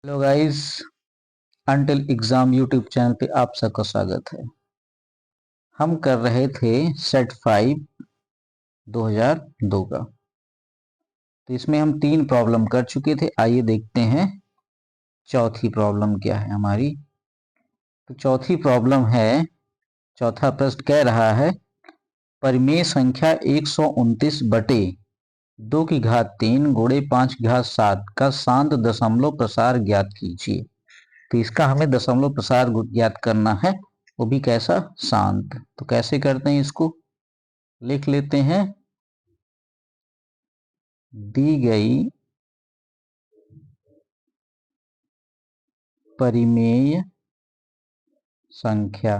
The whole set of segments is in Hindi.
Hello guys, until exam YouTube channel पे आप सबका स्वागत है। हम कर रहे थे सेट 5 2002 का। तो इसमें हम 3 प्रॉब्लम कर चुके थे। आइए देखते हैं चौथी प्रॉब्लम क्या है हमारी। तो चौथी प्रॉब्लम है, चौथा प्रश्न कह रहा है परिमेय संख्या 129 बटे 2 की घात 3 गुणे 5 की घात 7 का शांत दशमलव प्रसार ज्ञात कीजिए। तो इसका हमें दशमलव प्रसार ज्ञात करना है, वो भी कैसा, शांत। तो कैसे करते हैं, इसको लिख लेते हैं। दी गई परिमेय संख्या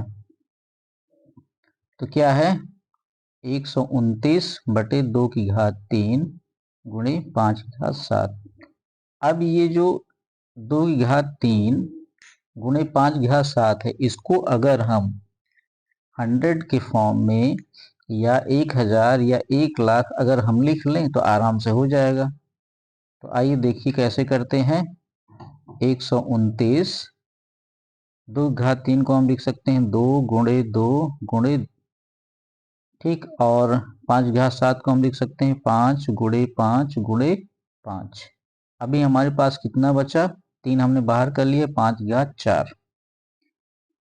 तो क्या है, 129 बटे 2 की घात 3 गुणे 5 की घात 7। अब ये जो 2 की घात 3 गुणे 5 की घात 7 है, इसको अगर हम 100 के फॉर्म में या 1000 या 1,00,000 अगर हम लिख लें तो आराम से हो जाएगा। तो आइए देखिए कैसे करते हैं। 129 2 घात 3 को हम लिख सकते हैं 2 गुणे 2 गुणे, ठीक, और 5 घात 7 को हम लिख सकते हैं 5 गुणे 5 गुणे 5। अभी हमारे पास कितना बचा, 3 हमने बाहर कर लिए, 5 घात 4।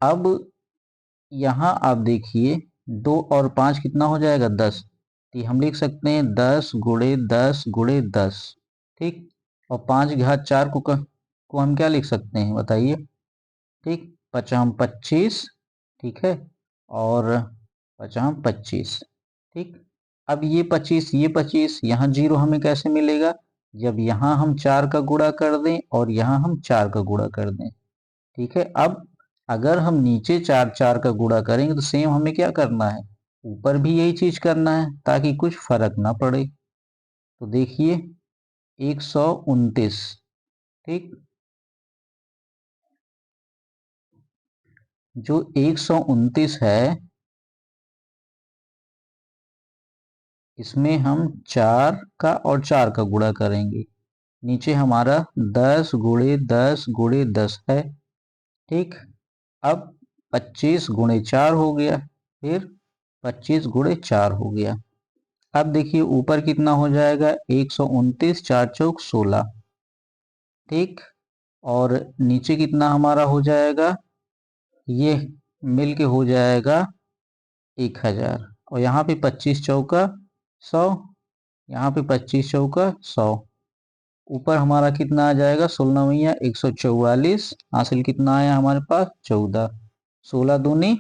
अब यहाँ आप देखिए 2 और 5 कितना हो जाएगा, 10। तो हम लिख सकते हैं 10 गुणे 10 गुणे 10, ठीक। और 5 घात 4 को हम क्या लिख सकते हैं बताइए, ठीक, पचाम 25, ठीक है, और पचाम 25, ठीक। अब ये 25 ये 25, यहाँ जीरो हमें कैसे मिलेगा, जब यहाँ हम 4 का गुणा कर दें और यहाँ हम 4 का गुणा कर दें, ठीक है। अब अगर हम नीचे 4 4 का गुणा करेंगे तो सेम हमें क्या करना है, ऊपर भी यही चीज करना है ताकि कुछ फर्क ना पड़े। तो देखिए 129, ठीक, जो 129 है इसमें हम 4 का और 4 का गुणा करेंगे। नीचे हमारा 10 गुणे 10 गुणे 10 है, ठीक। अब 25 गुणे 4 हो गया, फिर 25 गुणे 4 हो गया। अब देखिए ऊपर कितना हो जाएगा, 129 4 चौक 16, ठीक। और नीचे कितना हमारा हो जाएगा, ये मिलके हो जाएगा 1000। और यहाँ पे 25 चौका 100, यहाँ पे 25 चौका 100। ऊपर हमारा कितना आ जाएगा, 16 मैया 144, हासिल कितना आया हमारे पास 14, 16 दूनी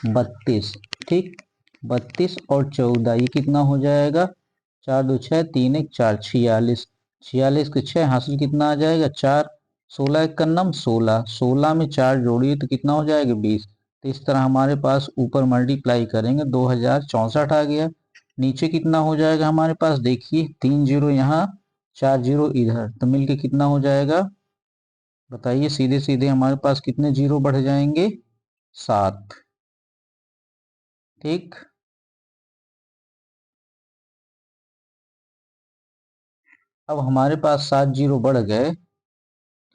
32, ठीक। 32 और 14 ये कितना हो जाएगा, 4 2 6 3 1 4 46, 46 के 6 हासिल कितना आ जाएगा 4, 16 एक का नम 16, 16 में 4 जोड़िए तो कितना हो जाएगा 20। तो इस तरह हमारे पास ऊपर मल्टीप्लाई करेंगे 2064 आ गया। नीचे कितना हो जाएगा हमारे पास, देखिए 3 जीरो यहाँ 4 जीरो इधर, तो मिलके कितना हो जाएगा बताइए, सीधे सीधे हमारे पास कितने जीरो बढ़ जाएंगे, 7, ठीक। अब हमारे पास 7 जीरो बढ़ गए,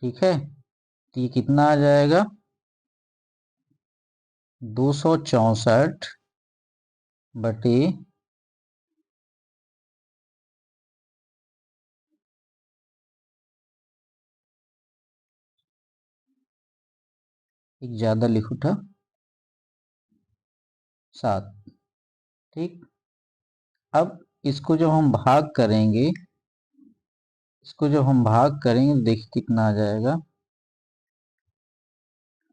ठीक है। तो ये कितना आ जाएगा, 264 बटे एक ज्यादा लिख उठा 7, ठीक। अब इसको जब हम भाग करेंगे, इसको जब हम भाग करेंगे तो देखिए कितना आ जाएगा,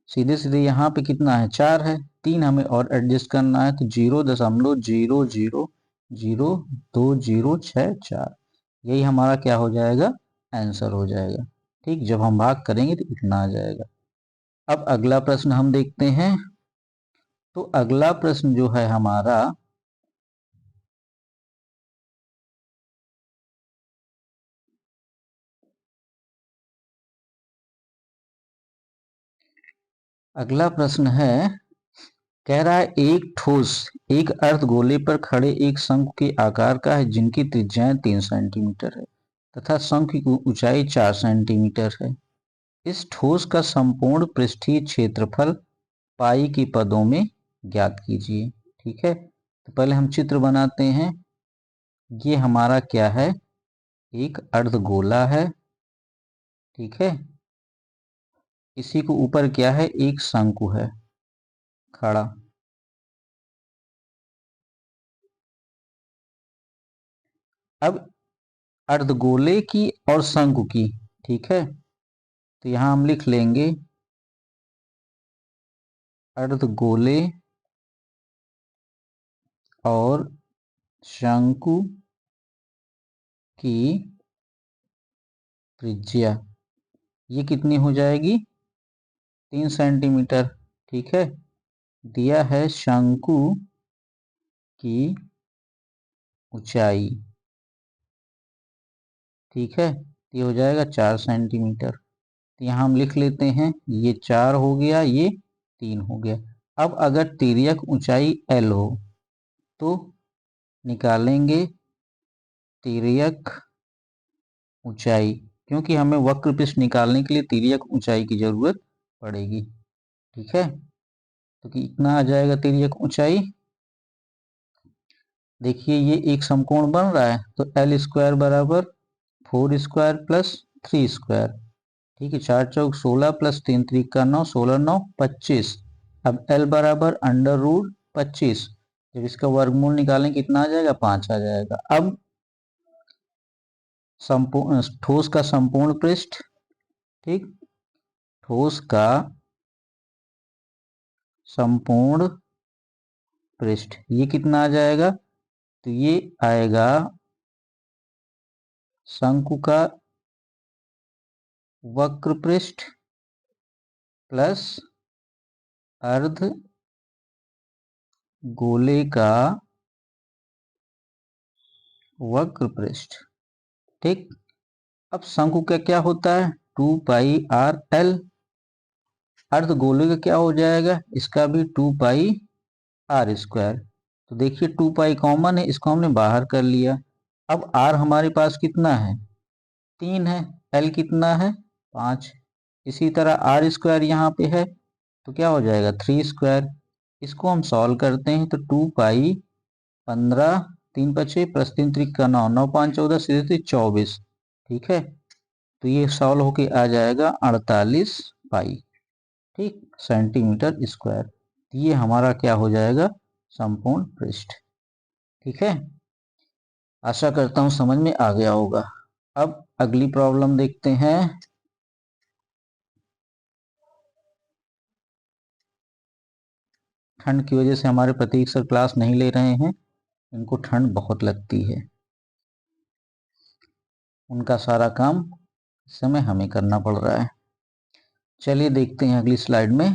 सीधे सीधे यहाँ पे कितना है 4 है, 3 हमें और एडजस्ट करना है, तो 0.00002064, यही हमारा क्या हो जाएगा, आंसर हो जाएगा, ठीक। जब हम भाग करेंगे तो इतना आ जाएगा। अब अगला प्रश्न हम देखते हैं। तो अगला प्रश्न जो है हमारा, अगला प्रश्न है, कह रहा है एक ठोस एक अर्धगोले पर खड़े एक शंकु के आकार का है जिनकी त्रिज्याएं 3 सेंटीमीटर है तथा शंकु की ऊंचाई 4 सेंटीमीटर है। इस ठोस का संपूर्ण पृष्ठीय क्षेत्रफल पाई के पदों में ज्ञात कीजिए। ठीक है, तो पहले हम चित्र बनाते हैं। ये हमारा क्या है, एक अर्धगोला है। ठीक है, इसी को ऊपर क्या है, एक शंकु है खड़ा। अब अर्धगोले की और शंकु की, ठीक है, तो यहां हम लिख लेंगे अर्धगोले और शंकु की त्रिज्या ये कितनी हो जाएगी, 3 सेंटीमीटर। ठीक है, दिया है शंकु की ऊंचाई। ठीक है, ये हो जाएगा 4 सेंटीमीटर। तो यहाँ हम लिख लेते हैं, ये 4 हो गया, ये 3 हो गया। अब अगर तिर्यक ऊंचाई L हो तो निकालेंगे तिर्यक ऊंचाई, क्योंकि हमें वक्र पृष्ठ निकालने के लिए तिर्यक ऊंचाई की जरूरत पड़ेगी। ठीक है, तो कितना आ जाएगा तिर्यक ऊंचाई, देखिए ये एक समकोण बन रहा है, तो L स्क्वायर बराबर 4 स्क्वायर प्लस 3 स्क्वायर। ठीक है, 4 चौक 16 प्लस 3 त्रिका 9, 16 9 25। अब L बराबर अंडर रूट 25, जब इसका वर्गमूल निकालें कितना आ जाएगा, 5 आ जाएगा। अब संपूर्ण ठोस का संपूर्ण पृष्ठ, ठीक, ठोस का संपूर्ण पृष्ठ ये कितना आ जाएगा, तो ये आएगा शंकु का वक्र पृष्ठ प्लस अर्ध गोले का वक्र पृष्ठ। ठीक, अब शंकु का क्या होता है, 2 पाई आर एल। अर्धगोले का क्या हो जाएगा, इसका भी 2 पाई आर स्क्वायर। तो देखिए 2 पाई कॉमन है, इसको हमने बाहर कर लिया। अब आर हमारे पास कितना है, 3 है, एल कितना है, 5। इसी तरह आर स्क्वायर यहाँ पे है, तो क्या हो जाएगा 3 स्क्वायर। इसको हम सॉल्व करते हैं, तो 2 पाई 15 3 पचे प्लस 3 त्रिका 9, 9 5 14 सीधे 24। ठीक है, तो ये सॉल्व होके आ जाएगा 48 पाई, ठीक, सेंटीमीटर स्क्वायर। ये हमारा क्या हो जाएगा, संपूर्ण पृष्ठ। ठीक है, आशा करता हूं समझ में आ गया होगा। अब अगली प्रॉब्लम देखते हैं। ठंड की वजह से हमारे प्रतीक सर क्लास नहीं ले रहे हैं, इनको ठंड बहुत लगती है, उनका सारा काम इस समय हमें करना पड़ रहा है। चलिए देखते हैं अगली स्लाइड में।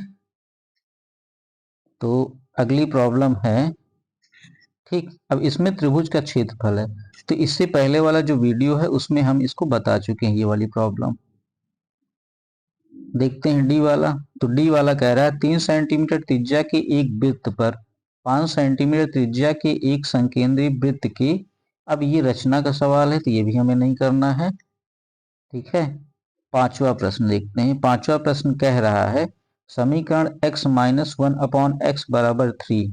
तो अगली प्रॉब्लम है, ठीक, अब इसमें त्रिभुज का क्षेत्रफल है, तो इससे पहले वाला जो वीडियो है उसमें हम इसको बता चुके हैं, ये वाली प्रॉब्लम। देखते हैं डी वाला। तो डी वाला कह रहा है 3 सेंटीमीटर त्रिज्या के एक वृत्त पर 5 सेंटीमीटर त्रिज्या के एक संकेंद्री वृत्त की, अब ये रचना का सवाल है तो ये भी हमें नहीं करना है। ठीक है, पांचवा प्रश्न देखते हैं। पांचवा प्रश्न कह रहा है समीकरण x माइनस 1/x बराबर 3।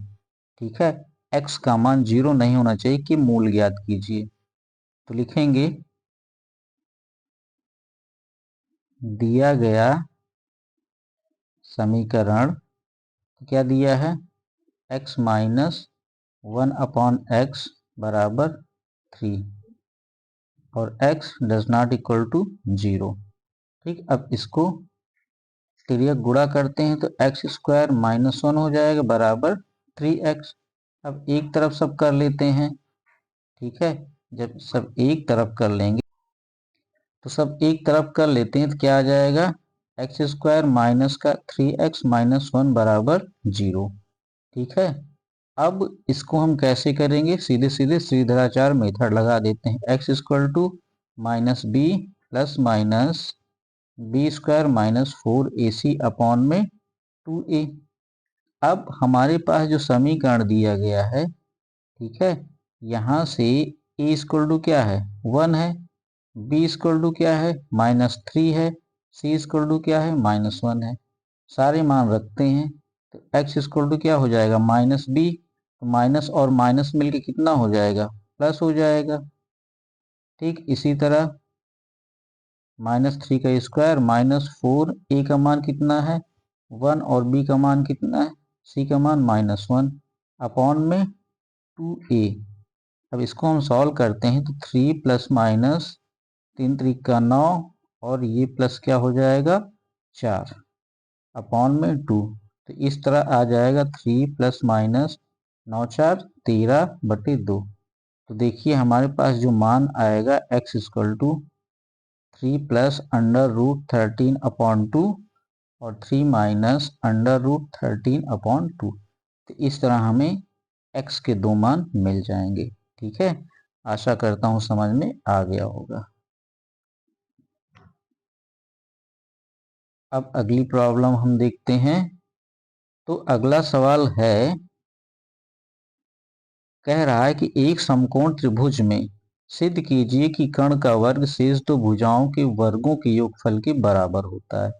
ठीक है, x का मान 0 नहीं होना चाहिए कि मूल ज्ञात कीजिए। तो लिखेंगे दिया गया समीकरण, क्या दिया है, x माइनस 1/x बराबर 3 और x does not equal to 0। ठीक, अब इसको तिर्यक गुणा करते हैं तो एक्स स्क्वायर माइनस 1 हो जाएगा बराबर 3x। अब एक तरफ सब कर लेते हैं। ठीक है, जब सब एक तरफ कर लेंगे तो सब एक तरफ कर लेते हैं तो क्या आ जाएगा, एक्स स्क्वायर माइनस का 3x माइनस 1 बराबर 0। ठीक है, अब इसको हम कैसे करेंगे, सीधे सीधे श्रीधराचार्य मेथड लगा देते हैं। X equal to minus b plus minus b square minus 4ac upon में 2a। अब हमारे पास जो समीकरण दिया गया है, ठीक है, यहाँ से a इक्वल टू क्या है, 1 है, b इक्वल टू क्या है, -3 है, सी इक्वल टू क्या है, -1 है। सारे मान रखते हैं तो एक्स इक्वल टू क्या हो जाएगा, -b। तो माइनस और माइनस मिलके कितना हो जाएगा, प्लस हो जाएगा। ठीक इसी तरह -3 का स्क्वायर -4, ए का मान कितना है 1 और बी का मान कितना है, सी का मान -1 अपॉन में 2a। अब इसको हम सॉल्व करते हैं तो 3 प्लस माइनस 3 3 का 9 और ये प्लस क्या हो जाएगा 4 अपॉन में 2। तो इस तरह आ जाएगा 3 प्लस माइनस 9 4 13/2। तो देखिए हमारे पास जो मान आएगा x इक्वल टू 3 प्लस √13/2 और 3 माइनस √13/2। तो इस तरह हमें x के दो मान मिल जाएंगे। ठीक है, आशा करता हूँ समझ में आ गया होगा। अब अगली प्रॉब्लम हम देखते हैं। तो अगला सवाल है, कह रहा है कि एक समकोण त्रिभुज में सिद्ध कीजिए कि कर्ण का वर्ग शेष दो भुजाओं के वर्गों के योगफल के बराबर होता है।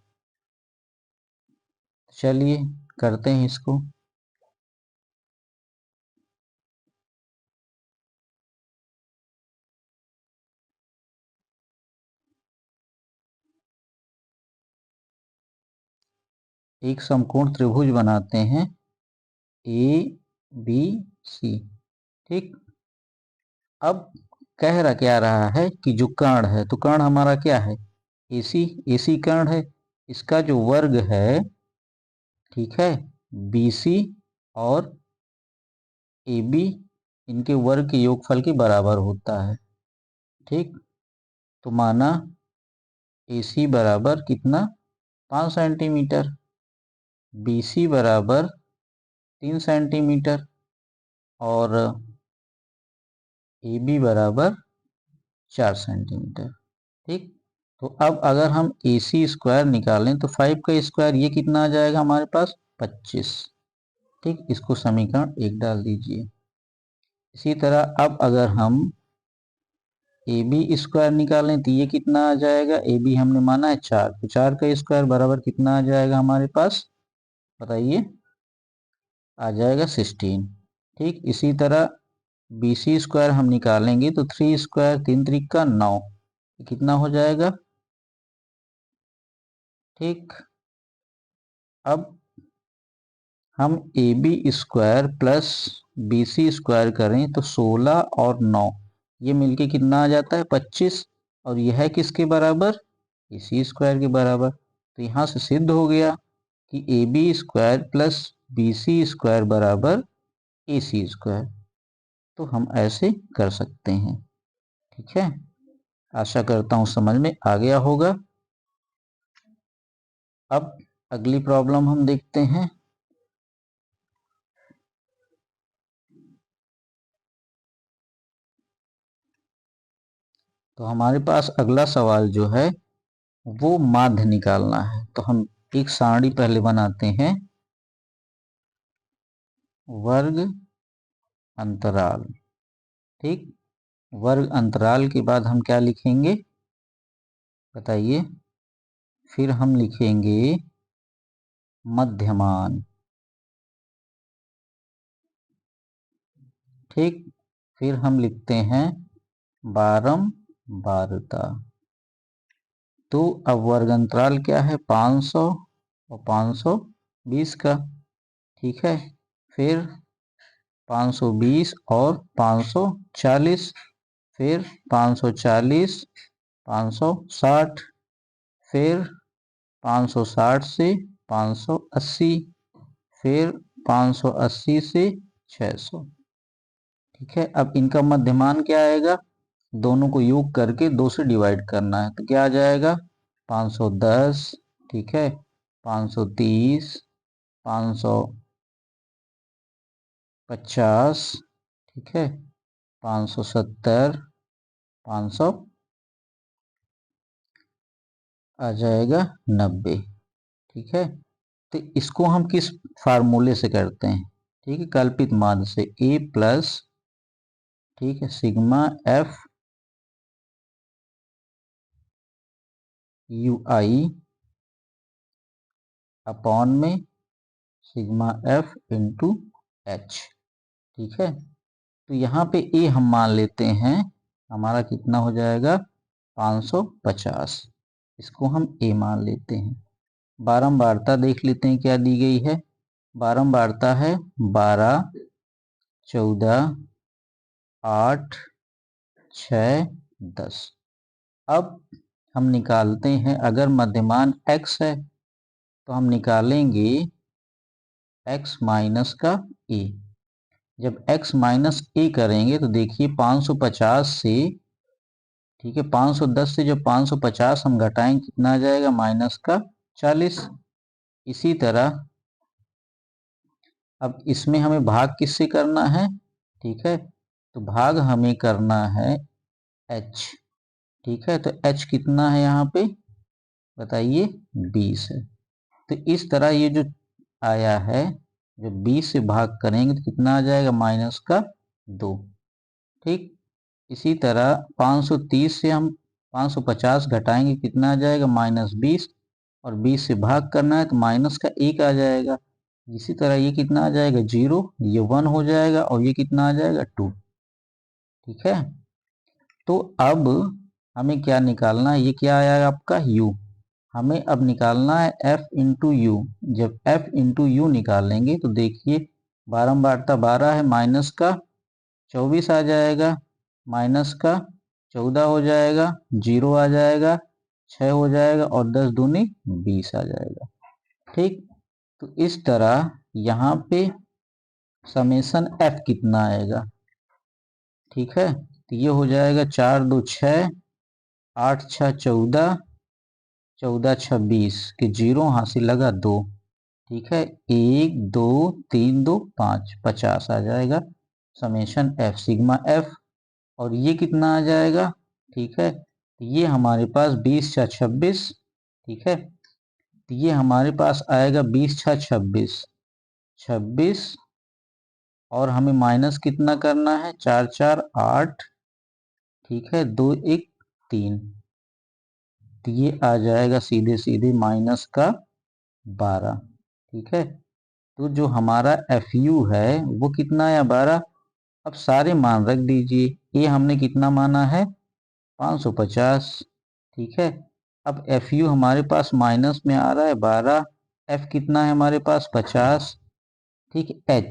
चलिए करते हैं इसको। एक समकोण त्रिभुज बनाते हैं ए बी सी। ठीक, अब कह रहा क्या रहा है कि जो कर्ण है, तो कर्ण हमारा क्या है, एसी। एसी कर्ण है, इसका जो वर्ग है, ठीक है, बीसी और AB इनके वर्ग के योगफल के बराबर होता है। ठीक, तो माना AC बराबर कितना 5 सेंटीमीटर, BC बराबर 3 सेंटीमीटर और AB बराबर 4 सेंटीमीटर। ठीक, तो अब अगर हम AC स्क्वायर निकालें तो 5 का स्क्वायर ये कितना आ जाएगा हमारे पास 25। ठीक, इसको समीकरण 1 डाल दीजिए। इसी तरह अब अगर हम AB स्क्वायर निकालें तो ये कितना आ जाएगा, AB हमने माना है 4, तो 4 का स्क्वायर बराबर कितना आ जाएगा हमारे पास, बताइए, आ जाएगा 16। ठीक, इसी तरह BC स्क्वायर हम निकालेंगे तो 3 स्क्वायर 3 3 का 9, कितना हो जाएगा। ठीक, अब हम AB square plus BC square करें तो 16 और 9 ये मिलके कितना आ जाता है 25, और यह है किसके बराबर, AC स्क्वायर के बराबर। तो यहाँ से सिद्ध हो गया कि AB square plus BC square बराबर AC स्क्वायर। तो हम ऐसे कर सकते हैं। ठीक है, आशा करता हूँ समझ में आ गया होगा। अब अगली प्रॉब्लम हम देखते हैं। तो हमारे पास अगला सवाल जो है वो माध्य निकालना है। तो हम एक सारणी पहले बनाते हैं, वर्ग अंतराल। ठीक, वर्ग अंतराल के बाद हम क्या लिखेंगे, बताइए, फिर हम लिखेंगे मध्यमान। ठीक, फिर हम लिखते हैं बारंबारता। तो अब वर्ग अंतराल क्या है 500 और 520 का। ठीक है, फिर 520 और 540, फिर 540 560, फिर 560 से 580, फिर 580 से 600। ठीक है, अब इनका मध्यमान क्या आएगा, दोनों को योग करके 2 से डिवाइड करना है। तो क्या आ जाएगा 510, ठीक है, 530, 550, ठीक है, 570, 500 आ जाएगा 90। ठीक है, तो इसको हम किस फार्मूले से करते हैं, ठीक है, कल्पित माध्य से, A प्लस, ठीक है, सिग्मा F UI अपॉन में सिग्मा एफ इंटू एच। ठीक है, तो यहाँ पे ए हम मान लेते हैं, हमारा कितना हो जाएगा 550, इसको हम ए मान लेते हैं। बारंबारता देख लेते हैं क्या दी गई है। बारंबारता है 12, 14, 8, 6, 10। अब हम निकालते हैं, अगर मध्यमान x है तो हम निकालेंगे x माइनस का a। जब x माइनस a करेंगे तो देखिए 550 से, ठीक है, 510 से जब 550 हम घटाएंगे कितना आ जाएगा माइनस का 40। इसी तरह अब इसमें हमें भाग किससे करना है, ठीक है, तो भाग हमें करना है h। ठीक है, तो h कितना है यहाँ पे बताइए 20 है। तो इस तरह ये जो आया है, जब 20 से भाग करेंगे तो कितना आ जाएगा माइनस का 2। ठीक, इसी तरह 530 से हम 550 घटाएंगे कितना आ जाएगा -20, और 20 से भाग करना है तो माइनस का 1 आ जाएगा। इसी तरह ये कितना आ जाएगा 0, ये 1 हो जाएगा, और ये कितना आ जाएगा 2। ठीक है, तो अब हमें क्या निकालना है, ये क्या आया आपका u। हमें अब निकालना है f इंटू यू। जब f इंटू यू निकालेंगे तो देखिए बारंबारता 12 है, माइनस का 24 आ जाएगा, माइनस का 14 हो जाएगा, 0 आ जाएगा, 6 हो जाएगा, और 10 दूनी 20 आ जाएगा। ठीक, तो इस तरह यहाँ पे समेसन f कितना आएगा, ठीक है, तो ये हो जाएगा 4 2 6, 8 6 14, 14 26 के 0 हासिल लगा 2। ठीक है, 1 2 3 2 5, 50 आ जाएगा समेशन f सिग्मा f। और ये कितना आ जाएगा, ठीक है, तो ये हमारे पास 20 6 26। ठीक है, तो ये हमारे पास आएगा 20 6 26, 26, और हमें माइनस कितना करना है 4 4 8। ठीक है, 2 1 3, तो ये आ जाएगा सीधे सीधे माइनस का 12। ठीक है, तो जो हमारा FU है वो कितना है 12। अब सारे मान रख दीजिए, ये हमने कितना माना है 550। ठीक है, अब FU हमारे पास माइनस में आ रहा है 12, F कितना है हमारे पास 50। ठीक है,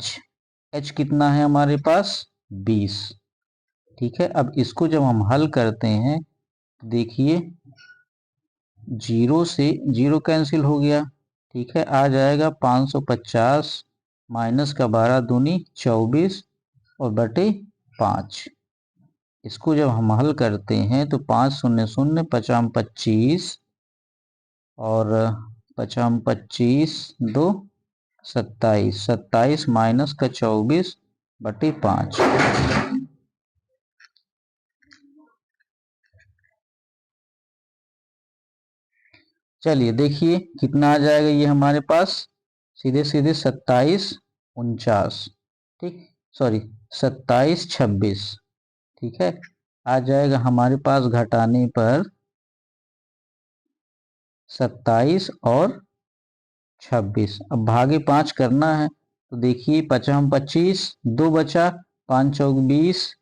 H कितना है हमारे पास 20। ठीक है, अब इसको जब हम हल करते हैं तो देखिए 0 से 0 कैंसिल हो गया। ठीक है, आ जाएगा 550 माइनस का 12 दूनी 24, और बटे 5। इसको जब हम हल करते हैं तो 5 0 0 पचाम 25, और पचाम 25 2 27, 27 माइनस का 24 बटे 5। चलिए देखिए कितना आ जाएगा ये हमारे पास, सीधे सीधे 27 49, ठीक, सॉरी 27 26। ठीक है, आ जाएगा हमारे पास घटाने पर 27 और 26। अब भागे 5 करना है तो देखिए 5 25, 2 बचा, 5 चौक 20,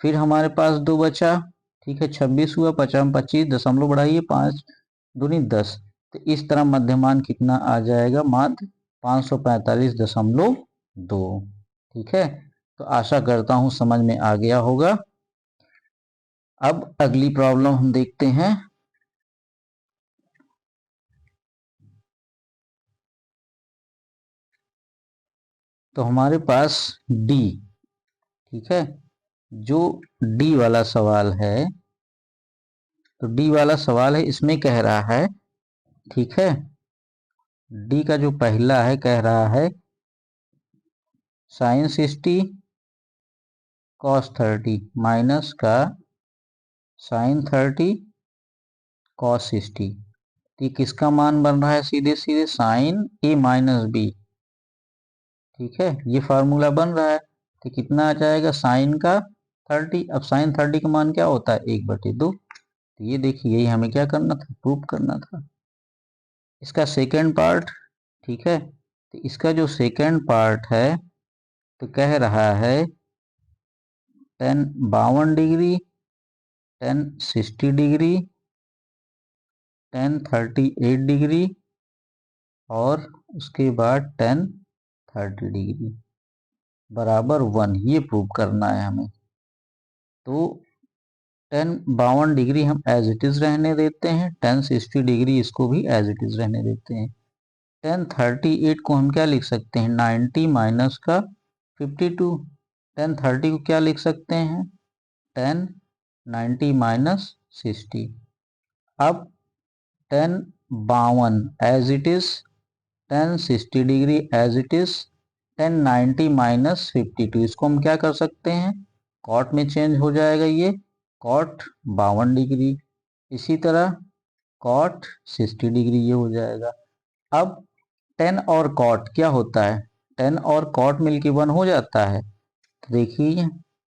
फिर हमारे पास 2 बचा। ठीक है, 26 हुआ, 5 25 दशमलव बढ़ाइए 5 दूनी 10। तो इस तरह मध्यमान कितना आ जाएगा मात्र 545.2। ठीक है, तो आशा करता हूं समझ में आ गया होगा। अब अगली प्रॉब्लम हम देखते हैं। तो हमारे पास D, ठीक है, जो D वाला सवाल है, तो D वाला सवाल है, इसमें कह रहा है, ठीक है, D का जो पहला है कह रहा है sin 60 cos 30 माइनस का sin 30 cos 60। ये किसका मान बन रहा है, सीधे सीधे sin A माइनस बी। ठीक है, ये फार्मूला बन रहा है, तो कितना आ जाएगा साइन का 30। अब साइन 30 का मान क्या होता है 1/2। तो ये देखिए यही हमें क्या करना था, प्रूव करना था। इसका सेकेंड पार्ट, ठीक है। तो इसका जो सेकंड पार्ट है तो कह रहा है tan 52 degree, tan 60 degree, tan 38 degree और उसके बाद tan 30 डिग्री बराबर 1, ये प्रूव करना है हमें। तो tan 52 डिग्री हम एज इट इज रहने देते हैं, tan 60 डिग्री इसको भी एज इट इज रहने देते हैं। tan 38 को हम क्या लिख सकते हैं, 90 माइनस का 52। tan 30 को क्या लिख सकते हैं, tan 90 माइनस 60। अब tan 52 as it is, tan 60 degree as it is, tan 90 minus 52 इसको हम क्या कर सकते हैं, कॉट में चेंज हो जाएगा, ये कॉट 52 डिग्री। इसी तरह कॉट 60 डिग्री ये हो जाएगा। अब tan और कॉट क्या होता है, tan और कॉट मिलके 1 हो जाता है। तो देखिए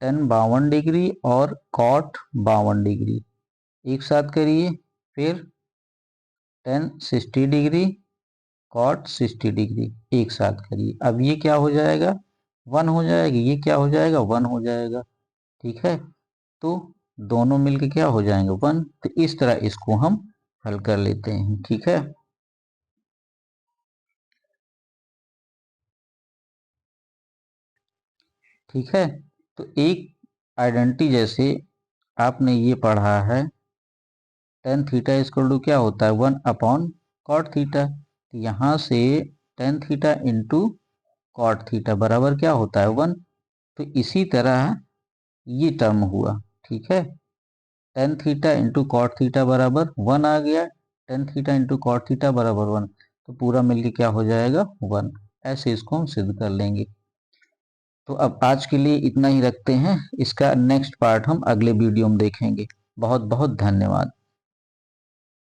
tan 52 डिग्री और कॉट 52 डिग्री एक साथ करिए, फिर tan 60 डिग्री कॉट 60 डिग्री एक साथ करिए। अब ये क्या हो जाएगा, 1 हो जाएगा, ये क्या हो जाएगा, 1 हो जाएगा। ठीक है, तो दोनों मिलके क्या हो जाएंगे, 1। तो इस तरह इसको हम हल कर लेते हैं। ठीक है, ठीक है। तो एक आइडेंटिटी जैसे आपने ये पढ़ा है, tan थीटा इक्वल टू क्या होता है, 1 अपॉन कॉट थीटा। यहाँ से tan theta into cot theta बराबर क्या होता है, 1। तो इसी तरह ये टर्म हुआ। ठीक है, tan theta into cot theta बराबर 1 आ गया, tan theta into cot theta बराबर 1। तो पूरा मिलके क्या हो जाएगा, 1। ऐसे इसको हम सिद्ध कर लेंगे। तो अब आज के लिए इतना ही रखते हैं, इसका नेक्स्ट पार्ट हम अगले वीडियो में देखेंगे। बहुत बहुत धन्यवाद।